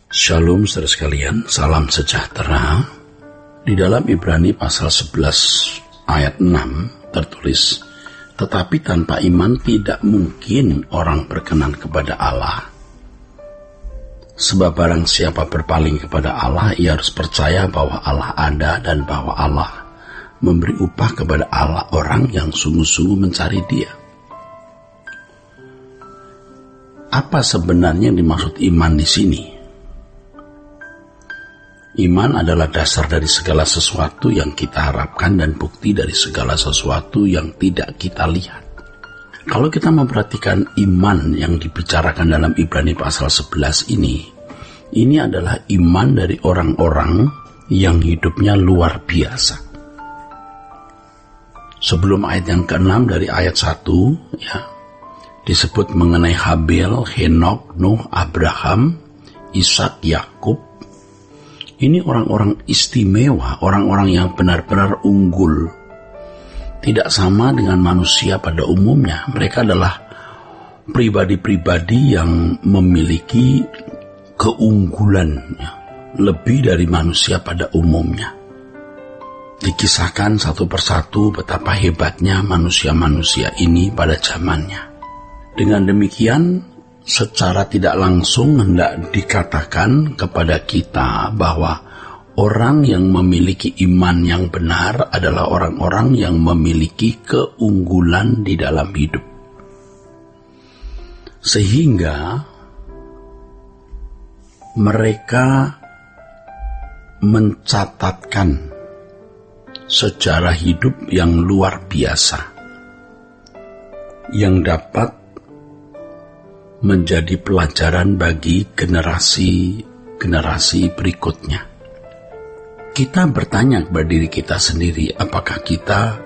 Shalom saudara sekalian, salam sejahtera. Di dalam Ibrani pasal 11 ayat 6 tertulis, tetapi tanpa iman tidak mungkin orang berkenan kepada Allah. Sebab barang siapa berpaling kepada Allah, ia harus percaya bahwa Allah ada dan bahwa Allah memberi upah kepada Allah orang yang sungguh-sungguh mencari Dia. Apa sebenarnya yang dimaksud iman di sini? Iman adalah dasar dari segala sesuatu yang kita harapkan dan bukti dari segala sesuatu yang tidak kita lihat. Kalau kita memperhatikan iman yang dibicarakan dalam Ibrani pasal 11 ini adalah iman dari orang-orang yang hidupnya luar biasa. Sebelum ayat yang ke-6 dari ayat 1, disebut mengenai Habel, Henok, Nuh, Abraham, Ishak, Yakub. Ini orang-orang istimewa, orang-orang yang benar-benar unggul. Tidak sama dengan manusia pada umumnya. Mereka adalah pribadi-pribadi yang memiliki keunggulan lebih dari manusia pada umumnya. Dikisahkan satu persatu betapa hebatnya manusia-manusia ini pada zamannya. Dengan demikian, secara tidak langsung hendak dikatakan kepada kita bahwa orang yang memiliki iman yang benar adalah orang-orang yang memiliki keunggulan di dalam hidup. Sehingga mereka mencatatkan sejarah hidup yang luar biasa yang dapat menjadi pelajaran bagi generasi berikutnya. Kita bertanya kepada diri kita sendiri, apakah kita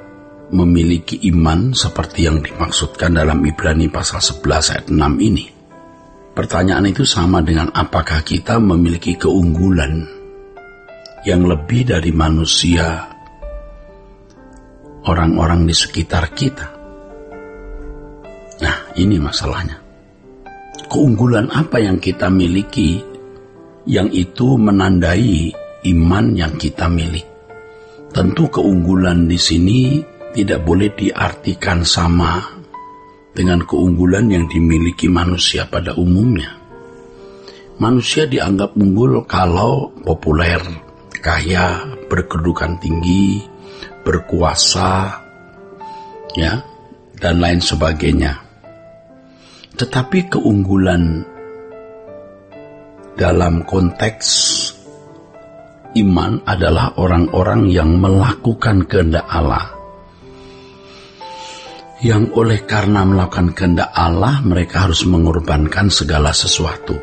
memiliki iman seperti yang dimaksudkan dalam Ibrani pasal 11 ayat 6 ini? Pertanyaan itu sama dengan apakah kita memiliki keunggulan yang lebih dari manusia, orang-orang di sekitar kita. Nah, ini masalahnya. Keunggulan apa yang kita miliki yang itu menandai iman yang kita miliki? Tentu keunggulan di sini tidak boleh diartikan sama dengan keunggulan yang dimiliki manusia pada umumnya. Manusia dianggap unggul kalau populer, kaya, berkedudukan tinggi, berkuasa, dan lain sebagainya. Tetapi keunggulan dalam konteks iman adalah orang-orang yang melakukan kehendak Allah. Yang oleh karena melakukan kehendak Allah, mereka harus mengorbankan segala sesuatu.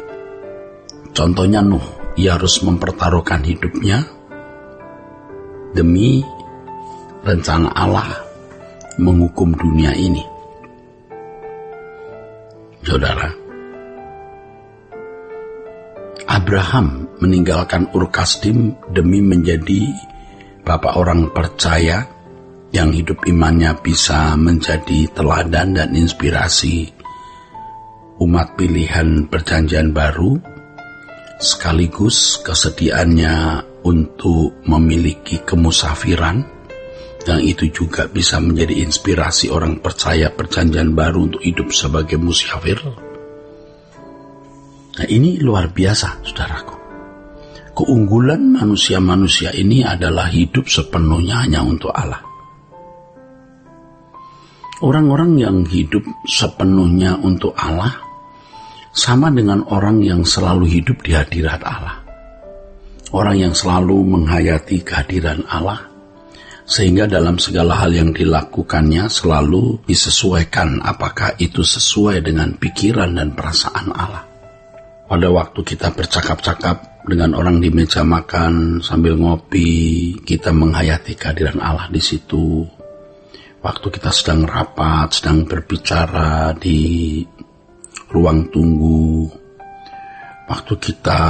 Contohnya Nuh, ia harus mempertaruhkan hidupnya demi rencana Allah menghukum dunia ini. Saudara, Abraham meninggalkan Ur Kasdim demi menjadi bapak orang percaya yang hidup imannya bisa menjadi teladan dan inspirasi umat pilihan perjanjian baru, sekaligus kesediaannya untuk memiliki kemusafiran, yang itu juga bisa menjadi inspirasi orang percaya perjanjian baru untuk hidup sebagai musafir. Nah, ini luar biasa, saudaraku. Keunggulan manusia-manusia ini adalah hidup sepenuhnya hanya untuk Allah. Orang-orang yang hidup sepenuhnya untuk Allah sama dengan orang yang selalu hidup di hadirat Allah. Orang yang selalu menghayati kehadiran Allah, sehingga dalam segala hal yang dilakukannya selalu disesuaikan apakah itu sesuai dengan pikiran dan perasaan Allah. Pada waktu kita bercakap-cakap dengan orang di meja makan sambil ngopi, kita menghayati kehadiran Allah di situ. Waktu kita sedang rapat, sedang berbicara di ruang tunggu, waktu kita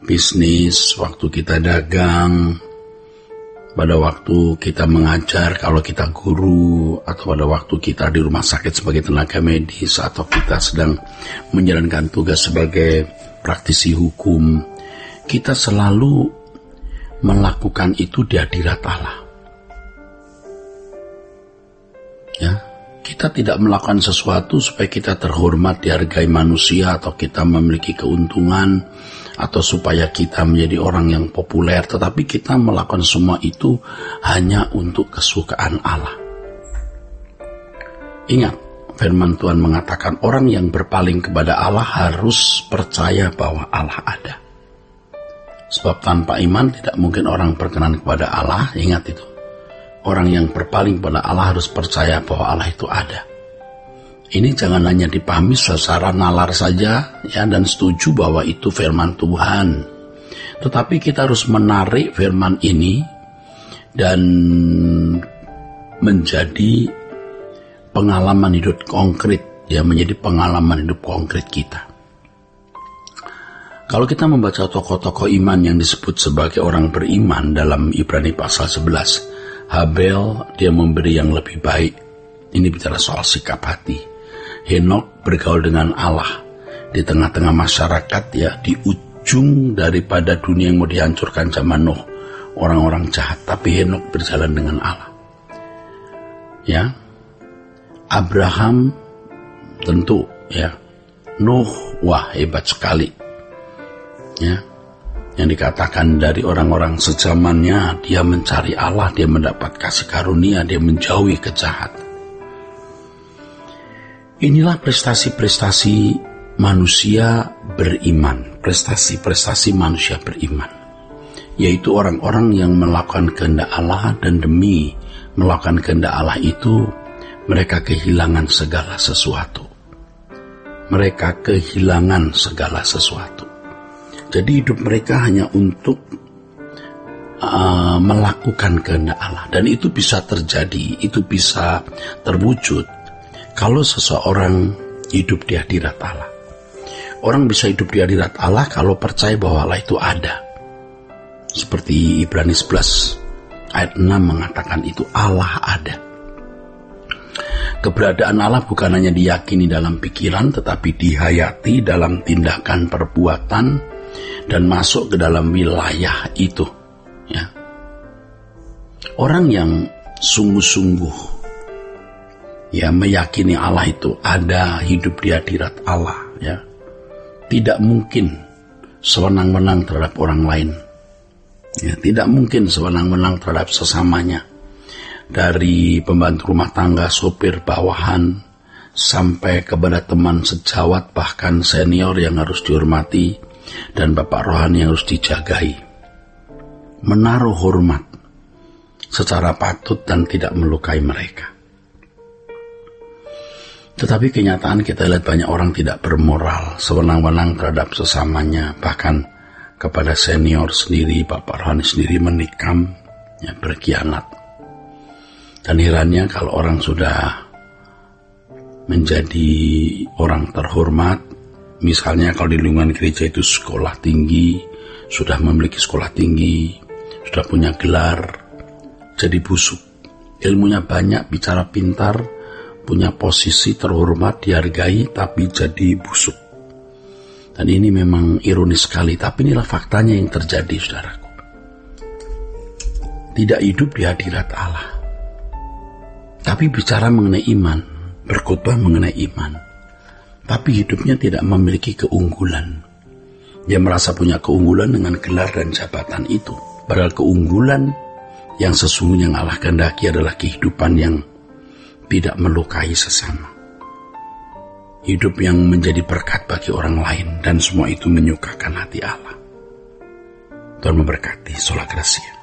bisnis, waktu kita dagang, pada waktu kita mengajar, kalau kita guru, atau pada waktu kita di rumah sakit sebagai tenaga medis, atau kita sedang menjalankan tugas sebagai praktisi hukum, kita selalu melakukan itu di hadirat Allah. Ya, kita tidak melakukan sesuatu supaya kita terhormat, dihargai manusia, atau kita memiliki keuntungan, atau supaya kita menjadi orang yang populer, tetapi kita melakukan semua itu hanya untuk kesukaan Allah. Ingat, firman Tuhan mengatakan orang yang berpaling kepada Allah harus percaya bahwa Allah ada. Sebab tanpa iman tidak mungkin orang berkenan kepada Allah. Ingat itu. Orang yang berpaling kepada Allah harus percaya bahwa Allah itu ada. Ini jangan hanya dipahami secara nalar saja ya, dan setuju bahwa itu firman Tuhan. Tetapi kita harus menarik firman ini dan menjadi pengalaman hidup konkret, ya, menjadi pengalaman hidup konkret kita. Kalau kita membaca tokoh-tokoh iman yang disebut sebagai orang beriman dalam Ibrani pasal 11, Habel dia memberi yang lebih baik. Ini bicara soal sikap hati. Henok bergaul dengan Allah di tengah-tengah masyarakat, ya, di ujung daripada dunia yang mau dihancurkan zaman Nuh, orang-orang jahat, tapi Henok berjalan dengan Allah. Ya, Abraham tentu, ya, Nuh, wah hebat sekali, ya, yang dikatakan dari orang-orang sezamannya, dia mencari Allah, dia mendapat kasih karunia, dia menjauhi kejahatan. Inilah prestasi-prestasi manusia beriman, prestasi-prestasi manusia beriman, yaitu orang-orang yang melakukan kehendak Allah, dan demi melakukan kehendak Allah itu mereka kehilangan segala sesuatu. Mereka kehilangan segala sesuatu. Jadi hidup mereka hanya untuk melakukan kehendak Allah, dan itu bisa terjadi, itu bisa terwujud kalau seseorang hidup di hadirat Allah. Orang bisa hidup di hadirat Allah kalau percaya bahwa Allah itu ada. Seperti Ibrani 11 ayat 6 mengatakan itu, Allah ada. Keberadaan Allah bukan hanya diyakini dalam pikiran, tetapi dihayati dalam tindakan perbuatan dan masuk ke dalam wilayah itu. Ya. Orang yang sungguh-sungguh, ya, meyakini Allah itu ada, hidup di hadirat Allah, ya, tidak mungkin sewenang-wenang terhadap orang lain, ya, tidak mungkin sewenang-wenang terhadap sesamanya, dari pembantu rumah tangga, sopir bawahan, sampai kepada teman sejawat, bahkan senior yang harus dihormati, dan bapak rohani yang harus dijagai. Menaruh hormat secara patut dan tidak melukai mereka. Tetapi kenyataan kita lihat banyak orang tidak bermoral, sewenang-wenang terhadap sesamanya, bahkan kepada senior sendiri, bapak rohani sendiri menikam, ya, berkhianat. Dan herannya kalau orang sudah menjadi orang terhormat, misalnya kalau di lingkungan gereja itu sekolah tinggi, sudah memiliki sekolah tinggi, sudah punya gelar, jadi busuk. Ilmunya banyak, bicara pintar, punya posisi terhormat, dihargai, tapi jadi busuk. Dan ini memang ironis sekali, tapi inilah faktanya yang terjadi, saudaraku. Tidak hidup di hadirat Allah, tapi bicara mengenai iman, berkhotbah mengenai iman, tapi hidupnya tidak memiliki keunggulan. Dia merasa punya keunggulan dengan gelar dan jabatan itu, padahal keunggulan yang sesungguhnya yang Allah kehendaki adalah kehidupan yang tidak melukai sesama. Hidup yang menjadi berkat bagi orang lain, dan semua itu menyukakan hati Allah. Tuhan memberkati. Sola Gracia.